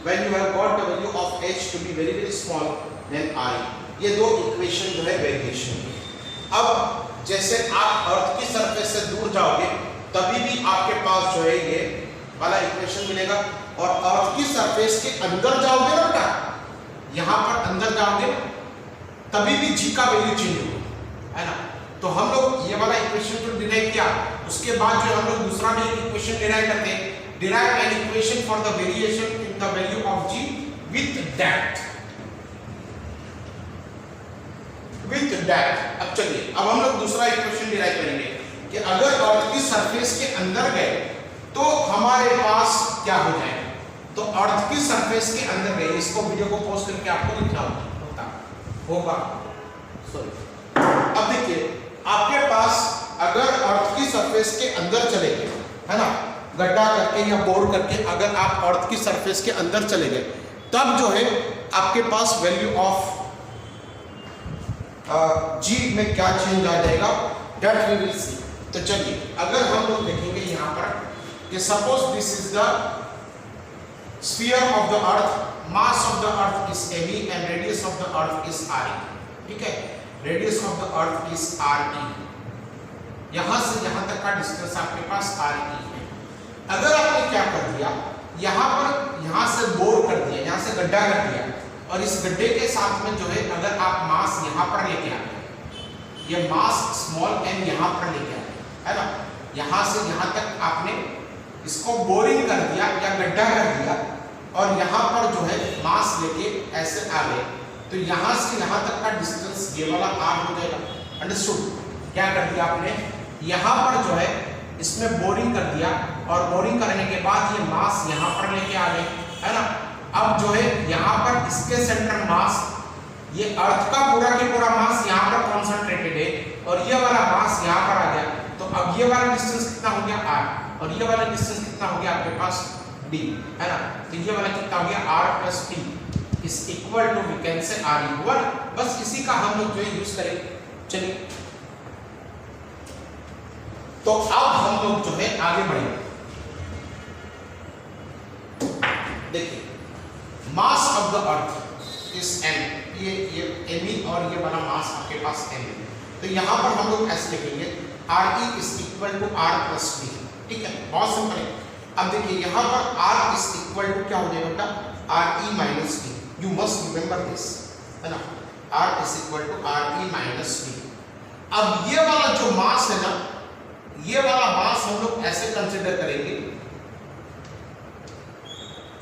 when you have got the value of h to be very small, then re। ये दो equation जो है variation. अब जैसे आप अर्थ की surface से दूर जाओगे तभी भी आपके पास जो है ये वाला इक्वेशन मिलेगा। और अर्थ की सरफेस के अंदर जाओगे ना बेटा, यहां पर अंदर जाओगे तभी भी जी का वैल्यू चेंज होगा, है ना। तो हम लोग ये वाला इक्वेशन जो डिराइव किया, उसके बाद जो हम लोग दूसरा भी एक इक्वेशन डिराइव करते हैं, derive an equation for the variation in the value of g with that. अब चलिए अब हम लोग दूसरा इक्वेशन डिराइव करेंगे कि अगर अर्थ की सरफेस के अंदर गए तो हमारे पास क्या हो जाएगा। तो अर्थ की सरफेस के अंदर गए, इसको वीडियो को पॉज करके आपको लिखना होगा। अब देखिए आपके पास अगर अर्थ की सरफेस के अंदर चले गए, है ना, गड्ढा करके या बोर करके अगर आप अर्थ की सरफेस के अंदर चले गए, तब जो है आपके पास वैल्यू ऑफ जी में क्या चेंज आ जाएगा, दैट वी विल सी। तो चलिए अगर हम लोग देखेंगे यहाँ पर कि suppose this is the sphere of the earth, mass of the earth is A V and radius of the earth is R E. ठीक है, radius of the earth is R E, यहां से यहां तक का डिस्टेंस आपके पास आर ई है। अगर आपने क्या कर दिया, यहां पर यहां से बोर कर दिया, यहां से गड्ढा कर दिया, और इस गड्ढे के साथ में जो है अगर आप मास यहां पर लेके आ गए, ये मास स्मॉल एन यहां पर लेके आ गए, है ना, यहां से यहां तक आपने इसको बोरिंग कर दिया या गड्ढा कर दिया, और यहां पर जो है मास लेके ऐसे आ गए, तो यहां से यहां तक का डिस्टेंस ये वाला आर हो जाएगा। अंडरस्टूड? क्या कर दिया आपने, यहां पर जो है इसमें बोरिंग कर दिया, और बोरिंग करने के बाद ये मास यहां पर लेके आ गए, है ना। अब जो है यहाँ पर इसके सेंटर मास, ये अर्थ का पूरा के पूरा मास यहाँ पर कॉन्सेंट्रेटेड है, और ये वाला मास यहाँ पर आ गया। तो अब ये वाला डिस्टेंस कितना हो गया r, और ये वाला डिस्टेंस कितना हो गया आपके पास d, है ना। तो ये वाला कितना हो गया r plus t is equal to, we can say r equal, बस इसी का हम लोग जो है यूज करेंगे। चलिए तो अब हम लोग जो है आगे बढ़ेंगे। देखिए मास of the earth is m, ये m और ये वाला मास आपके पास m है। तो यहां पर हम लोग ऐसे लिखेंगे re is equal to r plus d। ठीक है, बहुत सिंपल है। अब देखिए यहां पर r इज इक्वल टू क्या हो जाएगा बेटा, re minus d। You must remember this, है ना, r is equal to re minus d। अब ये वाला जो मास है ना, ये वाला मास हम लोग ऐसे कंसीडर करेंगे,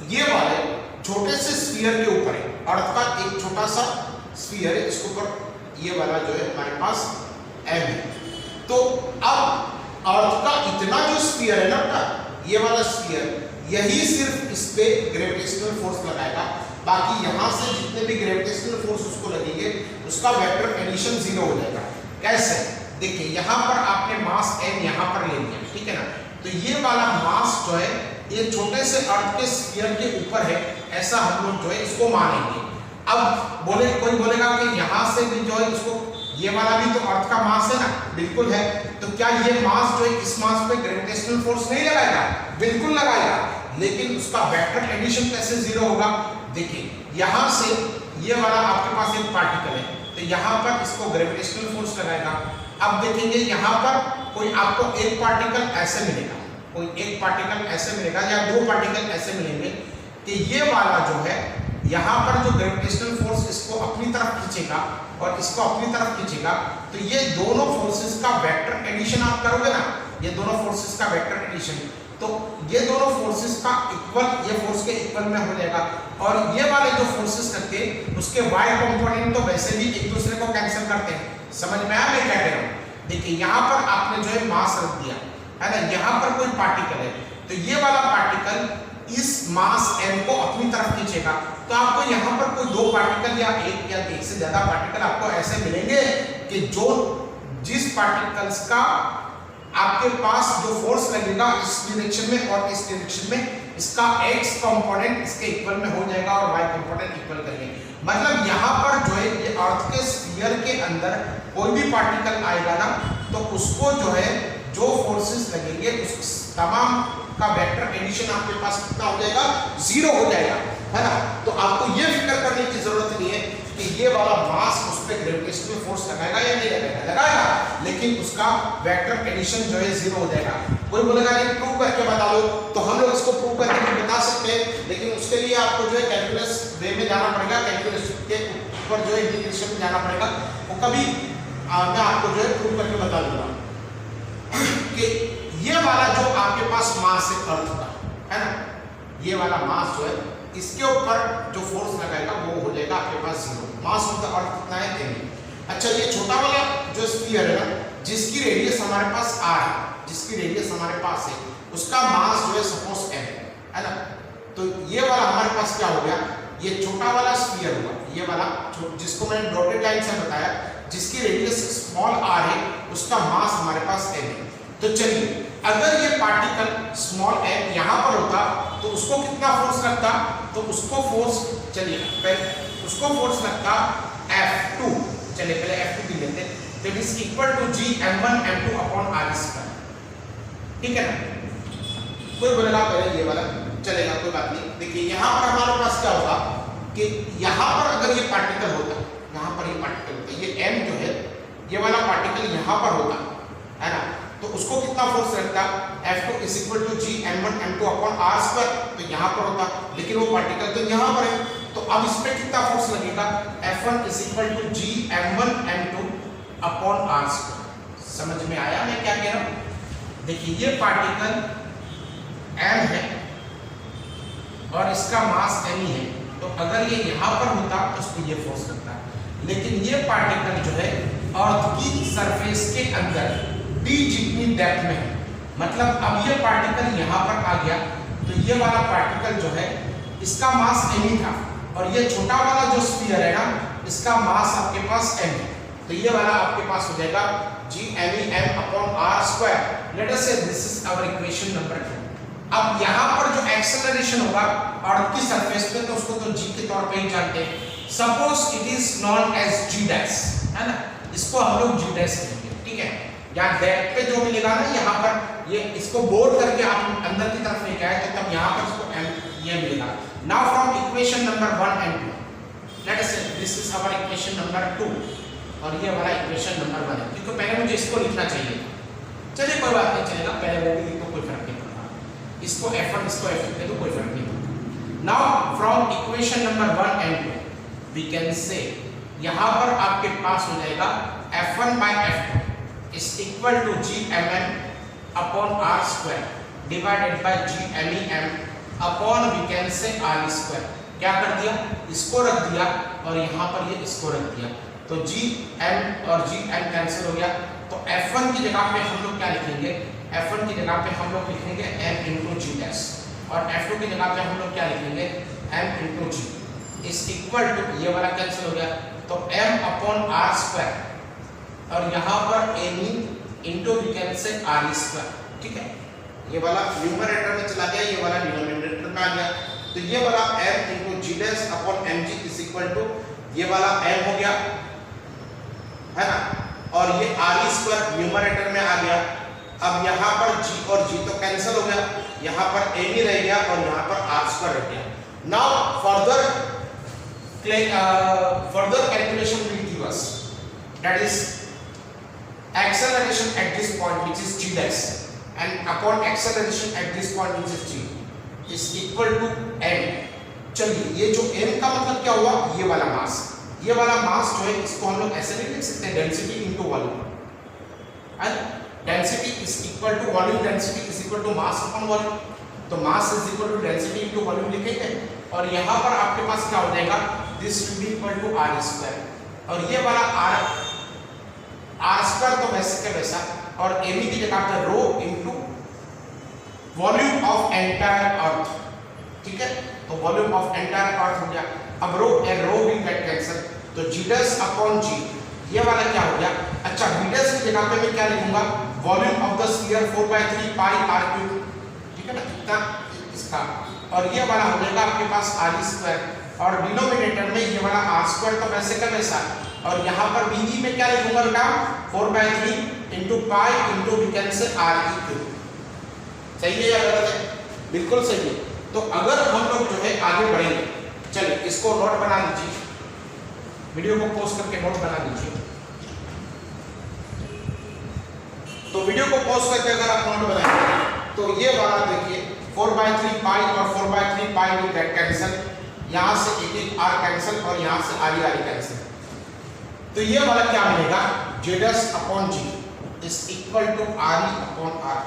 ये वाले छोटे से स्फीयर के ऊपर है, अर्थ का एक छोटा सा स्फीयर है, इसके ऊपर ये वाला जो है हमारे पास m है। तो अब अर्थ का इतना जो स्फीयर है ना, ये वाला स्फीयर, यही सिर्फ इस पे ग्रेविटेशनल फोर्स लगाएगा, बाकी यहां से जितने भी ग्रेविटेशनल फोर्स उसको लगेंगे उसका वेक्टर एडिशन 0 हो जाएगा। कैसे, देखिए यहां पर आपने मास m यहां पर ले लिया, ठीक है ना। तो ये वाला मास जो है ये छोटे से अर्थ के स्फीयर के ऊपर है, ऐसा हम लोग जो है इसको मानेंगे। अब कोई बोलेगा कि यहाँ से भी जो है इसको, ये वाला भी तो अर्थ का मास है ना, बिल्कुल है। तो क्या ये मास जो है इस मास पे ग्रेविटेशनल फोर्स नहीं लगाएगा? बिल्कुल लगाएगा, लेकिन उसका वेक्टर एडिशन कैसे 0 होगा? देखिए यहाँ से ये वाला आपके पास एक पार्टिकल है, तो यहाँ पर इसको ग्रेविटेशनल फोर्स लगाएगा। अब देखेंगे यहाँ पर कोई आपको एक पार्टिकल ऐसे मिलेगा, कोई एक पार्टिकल ऐसे मिलेगा या दो पार्टिकल ऐसे मिलेंगे कि ये वाला जो है यहाँ पर जो ग्रेविटेशनल फोर्स इसको अपनी तरफ खींचेगा और इसको अपनी तरफ खींचेगा, तो ये दोनों फोर्सेस का वेक्टर एडिशन आप करोगे ना, ये दोनों फोर्सेस का वेक्टर एडिशन, तो ये दोनों फोर्सेस का इक्वल, ये फोर्स के इक्वल में हो जाएगा। और ये वाले जो फोर्सेस करके उसके y कंपोनेंट तो वैसे भी एक दूसरे को कैंसिल करते हैं। समझ में आया मैं क्या कह रहा हूँ? देखिए यहाँ पर आपने जो है मास रख दिया है ना, यहाँ पर कोई पार्टिकल है, तो ये वाला पार्टिकल इस मास m को अपनी तरफ खींचेगा, तो आपको यहाँ पर कोई दो पार्टिकल या एक से ज्यादा पार्टिकल आपको ऐसे मिलेंगे कि जो जिस पार्टिकल्स का आपके पास जो फोर्स लगेगा इस डायरेक्शन में और इस डायरेक्शन में, इसका x कंपोनेंट इसके इक्वल में हो जाएगा और y कंपोनेंट इक्वल करेंगे। मतलब यहाँ पर जो है ये अर्थ के स्फीयर के अंदर कोई भी पार्टिकल आएगा ना, तो उसको जो है जो फोर्सेस लगेंगे उस तमाम का वेक्टर एडिशन आपके पास कितना हो जाएगा? 0 हो जाएगा, है ना। तो आपको ये फिक्र करने की जरूरत नहीं है कि ये वाला मास उस पर ग्रेविटेशनल फोर्स लगाएगा या नहीं लगाएगा, लगाएगा, लेकिन उसका वेक्टर एडिशन जो है 0 हो जाएगा। कोई बोलेगा नहीं प्रूव करके बता दो, तो हम लोग इसको प्रूव करके भी बता सकते हैं, लेकिन उसके लिए आपको जो है कैलकुलस वे में जाना पड़ेगा, कैलकुलस के ऊपर जो है इंटीग्रेशन में जाना पड़ेगा। वो कभी मैं आपको जो है प्रूव करके बता दूंगा कि ये वाला जो आपके पास मास है अर्थ का, है ना, ये वाला मास जो है इसके ऊपर जो फोर्स लगाएगा वो हो जाएगा आपके पास 0। मास ऑफ द अर्थ कितना है m। अच्छा, ये छोटा वाला जो स्फीयर है ना, जिसकी रेडियस हमारे पास r है, जिसकी रेडियस हमारे पास है, उसका मास जो है सपोज m है ना, तो ये वाला हमारे पास क्या हो गया, ये छोटा वाला स्फीयर हुआ, ये वाला जिसको मैंने डॉटेड लाइन से बताया, जिसकी रेडियस स्मॉल r है, उसका मास हमारे पास m है। तो चलिए, अगर ये पार्टिकल स्मॉल m यहाँ पर होता तो उसको कितना फोर्स लगता, तो उसको फोर्स, चलिए पहले उसको फोर्स लगता F2, चलिए पहले F2 की लेते हैं, that is equal to G m1 m2 upon r², ठीक है ना। कोई बोलेगा पहले ये वाला चलेगा, कोई बात नहीं। देखिए यहाँ पर हमारे पास क्या होगा कि यहाँ पर अगर ये पार्टिकल होता, यहाँ पर ये पार्टिकल होता, ये m जो है, ये वाला पार्टिकल यहाँ पर होता है ना, तो उसको कितना फोर्स लगता, F2 is equal to G m1 m2 upon r², तो यहाँ पर होता, लेकिन वो पार्टिकल तो यहाँ पर है, तो अब इस पे कितना फोर्स लगेगा, F1 is equal to G m1 m2 upon r²। समझ में आया मैं क्या कह रहा हूँ। देखिए ये पार्टिकल m है और इसका मास m ही है, तो अगर ये यहाँ पर होता तो उसको ये फोर्स लगता, लेकिन ये पार्टिकल जो है अर्थ की सरफेस के अंदर d जितनी डेप्थ में है, मतलब अब ये पार्टिकल यहाँ पर आ गया, तो ये वाला पार्टिकल जो है इसका मास m ही था, और ये छोटा वाला जो स्फीयर है ना, इसका मास आपके पास m है, तो ये वाला आपके पास हो जाएगा G m upon r²। Let us say this is our equation number 2। अब यहाँ पर जो एक्सेलरेशन होगा अर्थ की सरफेस पे, तो उसको तो g के तौर पे ही जानते हैं, suppose it is known as g dash, है ना, इसको हम लोग g डैश कहेंगे, ठीक है। यहाँ डेप्थ पे जो मिलेगा ना, यहाँ पर ये इसको बोर करके आप अंदर की तरफ लेके आए, तो तब यहाँ पर इसको m ये मिलेगा। Now from equation number 1 and 2, let us say this is our equation number 2 और ये हमारा इक्वेशन नंबर 1 है, क्योंकि पहले मुझे इसको लिखना चाहिए। चलिए कोई बात नहीं, चलेगा, पहले वो भी लिखो, कोई फर्क नहीं पड़ता, इसको F1 इसको F2 पे तो कोई फर्क नहीं पड़ता। Now from equation number 1 and 2 we can say, यहाँ पर आपके पास हो जाएगा F1 by F2 is equal to G mm upon r² divided by G em upon we can say r²। क्या कर दिया, इसको रख दिया और यहाँ पर ये इसको रख दिया, तो G m और G m कैंसिल हो गया, तो F1 की जगह पे हम लोग क्या लिखेंगे, F1 की जगह पे हम लोग लिखेंगे m into G डैश, और F2 की जगह पे हम लोग क्या लिखेंगे, m into G is equal to, ये वाला कैंसिल हो गया, तो m upon r², और यहाँ पर m इंटू वी कैन से r², ठीक है। ये वाला न्यूमरेटर में चला गया, ये वाला डिनोमिनेटर में आ गया, तो ये वाला m into g dash upon mg is equal to, ये वाला m हो गया, है ना, और ये r² न्यूमरेटर में आ गया। अब यहाँ पर g और g तो कैंसिल हो गया, यहाँ पर m ही रह गया और यहाँ पर r² रह गया। Now further calculation will give us, that is acceleration at this point which is g dash and upon acceleration at this point which is g is equal to m। चलिए ये जो m का मतलब क्या हुआ, ये वाला मास, ये वाला मास जो है इसको हम लोग ऐसे नहीं लिख सकते, density into volume, and density is equal to volume density is equal to mass upon volume, तो mass is equal to density into volume लिखेंगे, और यहाँ पर आपके पास क्या हो जाएगा, this will be equal to r², और ये वाला r² तो वैसे के वैसा, और m की जगह पर रो इनटू वॉल्यूम ऑफ एंटायर अर्थ, ठीक है, तो वॉल्यूम ऑफ एंटायर अर्थ हो गया। अब रो विल गेट कैंसिल, तो g डैश अपॉन g, ये वाला क्या हो गया। अच्छा, v डैश की जगह पे मैं क्या लिखूंगा, volume of the sphere 4/3 pi r³, ठीक है ना, इतना इसका, और ये वाला हो जाएगा आपके पास r², और डिनोमिनेटर में ये वाला r² तो वैसे का वैसा, और यहाँ पर v में क्या लिखूंगा बेटा, 4/3 into pi into we can say r³। सही है या गलत है, बिल्कुल सही है। तो अगर हम लोग जो है आगे बढ़ेंगे, चलिए इसको नोट बना लीजिए, वीडियो को पॉज करके नोट बना लीजिए। तो वीडियो को पॉज करके अगर आप नोट बनाएंगे तो ये वाला देखिए 4/3 पाई और 4/3 पाई विल गेट कैंसिल, यहां से एक आर कैंसिल और यहां से आर कैंसिल। तो ये वाला क्या मिलेगा, Z S upon g is equal to R E upon R.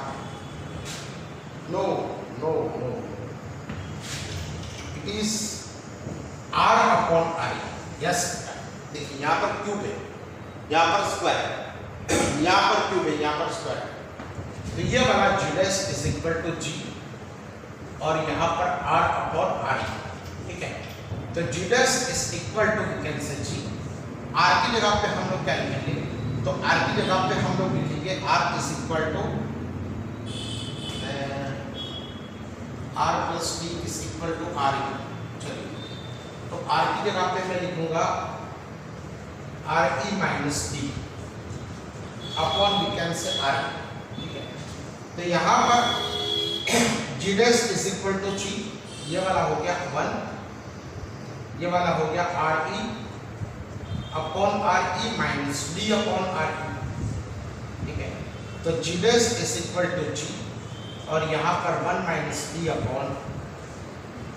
No no no, it is R upon R. Yes, देखिए यहां पर क्यूब है, यहां पर स्क्वायर, यहां पर क्यूब है, यहां पर स्क्वायर। तो ये वाला Z S is equal to g और यहां पर आर अपॉन आर। ठीक है, तो Z S is equal to we can say g, are की जगह पे हम लोग क्या लिखेंगे, तो आर की जगह पे हम लोग लिखेंगे R is equal to R plus D is equal to R E. चलिए, तो आर की जगह पे मैं लिखूंगा R E minus D upon we can say R. ठीक है, तो यहाँ पर G dash is equal to G, ये वाला हो गया 1, ये वाला हो गया R E upon R E minus D upon R E. ठीक है, तो G dash is equal to g और यहाँ पर 1 माइनस डी अपॉन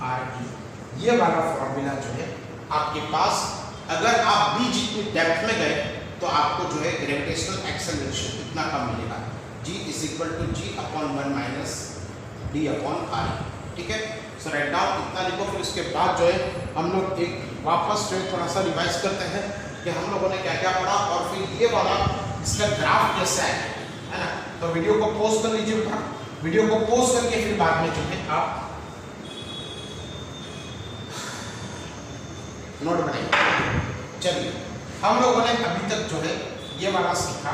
आर ई। ये वाला फॉर्मूला जो है आपके पास, अगर आप भी जितनी डेप्थ में गए तो आपको जो है ग्रेविटेशनल एक्सेलरेशन इतना कम मिलेगा, g is equal to g upon 1 minus D upon are. ठीक है, सो राइट डाउन इतना लिखो। फिर इसके बाद जो है हम लोग एक वापस जो है थोड़ा सा रिवाइज करते हैं कि हम लोगों ने क्या क्या पढ़ा और फिर ये वाला इसका ग्राफ कैसा है ना। तो वीडियो को पॉज कर लीजिए बेटा, वीडियो को पॉज करके फिर बाद में जो है आप नोट बनाइए। चलिए, हम लोगों ने अभी तक जो है ये वाला सीखा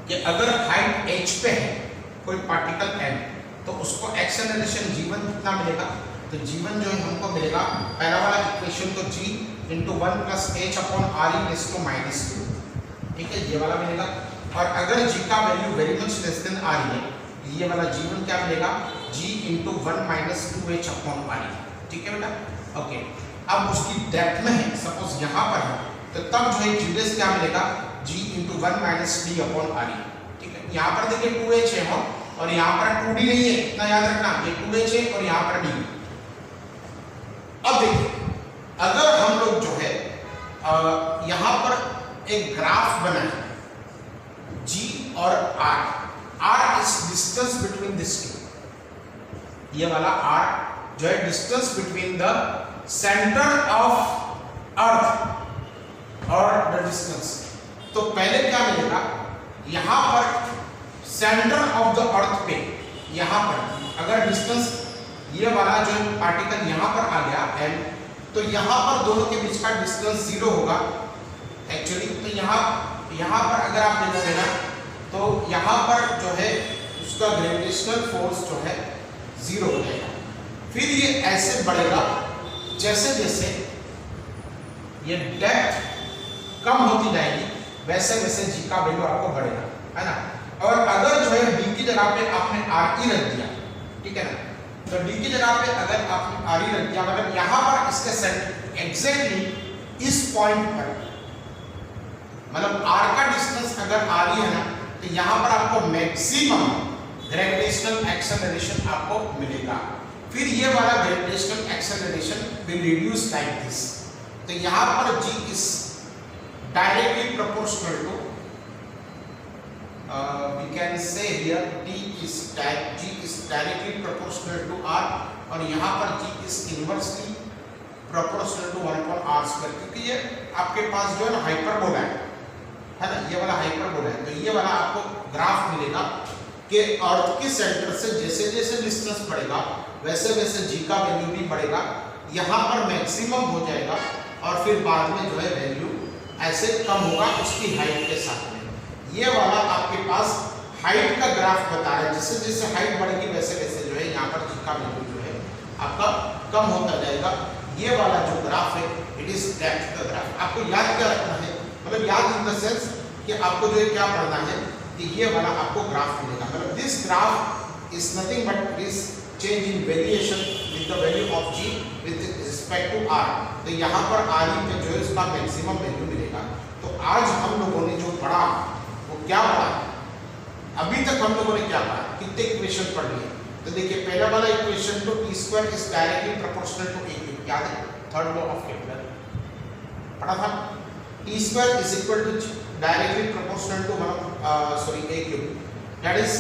कि अगर हाइट h पे है कोई पार्टिकल n, तो उसको एक्सेलरेशन g1 कितना मिलेगा, तो g1 जो है हमको मिलेगा, पहला वाला इक्वेशन तो g into 1 plus h upon R E raise to -2। ठीक है, ये वाला मिलेगा। और अगर g का value very much less than R है, ये वाला g1 क्या मिलेगा, g into 1 minus 2h upon R E. ठीक है बेटा, ओके। अब उसकी डेप्थ में है, सपोज यहाँ पर है, तो तब जो है g डैश क्या मिलेगा, g into 1 minus d upon R E. ठीक है, यहाँ पर देखिए 2h है और यहाँ पर 2d नहीं है, इतना याद रखना, ये 2h है और यहाँ पर d। अब देखिए, अगर हम लोग जो है यहाँ पर एक ग्राफ बनाए g और r is distance between this two, ये वाला r जो है distance between the centre of earth और द डिस्टेंस। तो पहले क्या मिलेगा, यहाँ पर सेंटर ऑफ द अर्थ पे, यहाँ पर अगर डिस्टेंस ये वाला जो पार्टिकल यहाँ पर आ गया n, तो यहाँ पर दोनों के बीच का डिस्टेंस 0 होगा एक्चुअली। तो यहाँ पर अगर आप देखोगे ना, तो यहाँ पर जो है उसका ग्रेविटेशनल फोर्स जो है 0 हो जाएगा। फिर ये ऐसे बढ़ेगा जैसे जैसे ये डेप्थ कम होती जाएगी, वैसे वैसे जी का वैल्यू आपको बढ़ेगा, है ना। और अगर जो है डी की जगह पे आपने आर ई रख दिया, ठीक है ना, तो डी की जगह पे अगर आपने आर ई रख दिया, मतलब यहाँ पर इसके सेंटर एग्जैक्टली इस पॉइंट पर, मतलब आर का डिस्टेंस अगर आर ई है ना, तो यहाँ पर आपको मैक्सिमम ग्रेविटेशनल एक्सेलरेशन आपको मिलेगा। फिर ये वाला gravitational acceleration will reduce like this. तो यहाँ पर g is directly proportional to we can say here g is directly proportional to r, और यहाँ पर g is inversely proportional to 1/r², क्योंकि ये आपके पास जो है ना हाइपरबोला है ना, ये वाला हाइपरबोला है। तो ये वाला आपको ग्राफ मिलेगा कि अर्थ के सेंटर से जैसे जैसे डिस्टेंस बढ़ेगा वैसे वैसे g का वैल्यू भी बढ़ेगा, यहाँ पर मैक्सिमम हो जाएगा और फिर बाद में जो है वैल्यू ऐसे कम होगा उसकी हाइट के साथ में। ये वाला आपके पास हाइट का ग्राफ बता रहा है, जैसे जैसे हाइट बढ़ेगी वैसे वैसे जो है यहाँ पर g का वैल्यू जो है आपका कम होता जाएगा। ये वाला जो ग्राफ है इट इज डेप्थ का ग्राफ। आपको याद क्या रखना है, मतलब याद इन द सेंस कि आपको जो है क्या पढ़ना है कि ये वाला आपको ग्राफ मिलेगा, मतलब this graph is nothing but this change in variation with the value of g with respect to r। तो यहाँ पर r पे जो है उसका मैक्सिमम वैल्यू मिलेगा। तो आज हम लोगों ने जो पढ़ा वो क्या पढ़ा, अभी तक हम लोगों ने क्या पढ़ा, कितने इक्वेशन पढ़ लिए। तो देखिए पहला वाला इक्वेशन तो t square is directly proportional to a cube, याद है थर्ड लॉ ऑफ केपलर पढ़ा था। t square is equal to directly proportional to a cube, that is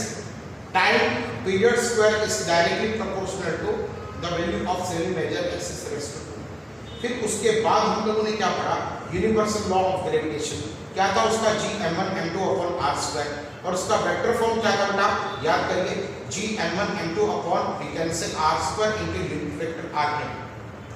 time period square is directly proportional to the value of semi major x is raise to 2। फिर उसके बाद हम लोगों ने क्या पढ़ा, यूनिवर्सल लॉ ऑफ ग्रेविटेशन, क्या था उसका g m1 m2 upon r square, और उसका वेक्टर फॉर्म क्या था बेटा, याद करिए g m1 m2 upon we can say r square into unit vector r है,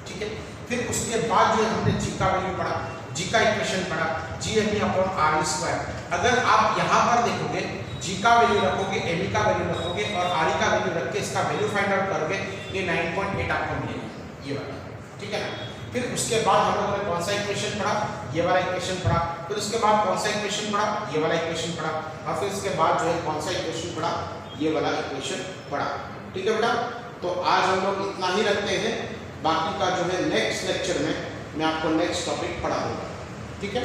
ठीक है। फिर उसके बाद जो हमने g का वैल्यू पढ़ा, g का इक्वेशन पढ़ा, g m upon r square. अगर आप यहाँ पर देखोगे g का वैल्यू रखोगे, m का वैल्यू रखोगे और r का वैल्यू रख के इसका वैल्यू फाइंड आउट करोगे, ये 9.8 आपको मिलेगा, ये वाला, ठीक है ना। फिर उसके बाद हम लोगों ने कौन सा इक्वेशन पढ़ा, ये वाला इक्वेशन पढ़ा। फिर उसके बाद कौन सा इक्वेशन पढ़ा, ये वाला इक्वेशन पढ़ा। और फिर उसके बाद जो है कौन सा इक्वेशन पढ़ा, ये वाला इक्वेशन पढ़ा, ठीक है बेटा। तो आज हम लोग इतना ही रखते हैं, बाकी का जो है नेक्स्ट लेक्चर में मैं आपको नेक्स्ट टॉपिक पढ़ा दूंगा, ठीक है।